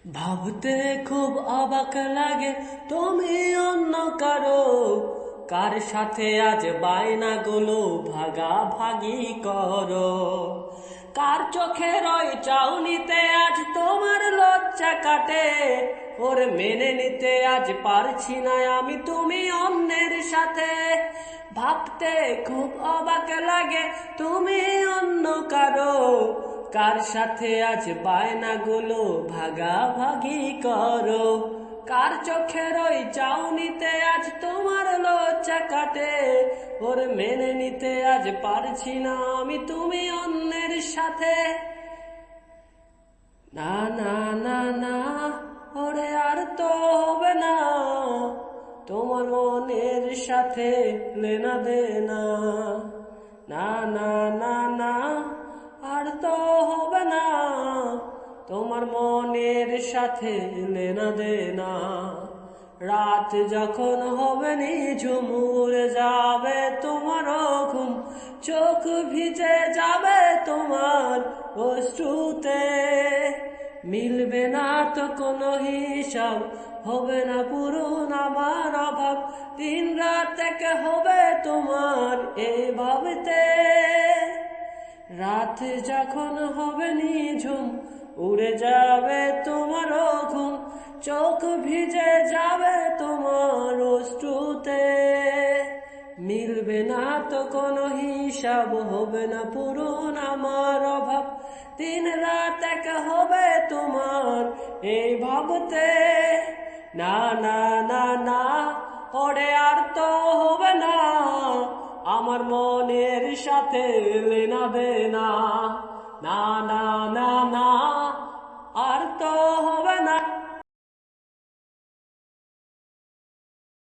ভাবতে খুব অবাক লাগে তুমি অন্য কারো, কার সাথে আজ বায়নাগুলো ভাগাভাগি করো। কার চোখের ওই চাউনিতে আজ তোমার লজ্জা কাটে, ওর মেনে নিতে আজ পারছি না আমি তুমি অন্যের সাথে। ভাবতে খুব অবাক লাগে তুমি অন্য কারো, কার সাথে আজ বায়নাগুলো ভাগাভাগি করো। কার চোখের ওই চাউনিতে আজ তোমার লজ্জা কাটে, ওর মেনে নিতে আজ পারছি না আমি তুমি অন্যের সাথে। না না না না, ওরে আর তো হবে না, তোমার মনের সাথে লেনা দেনা। না না না না, আর তো হবে না, তোমার মনের সাথে লেনা দেনা। রাত যখন হবে নিঝুম উড়ে যাবে তোমার ঘুম, চোখ ভিজে যাবে তোমার অশ্রুতে। মিলবে না তো কোনো হিসাব, হবে না পূরণ আমার অভাব, দিন রাত এক হবে তোমার এই ভাবতে। রাত যখন হবে নিঝুম উড়ে যাবে তোমার ঘুম, চোখ ভিজে যাবে তোমার অশ্রুতে। মিলবে না তো কোনো হিসাব, হবে না পূরণ আমার অভাব, দিন রাত এক হবে তোমার এই ভাবতে। না না না না, ওরে আর তো হবে না, আমার মনের সাথে লেনা দেনা। না না না না, আর তো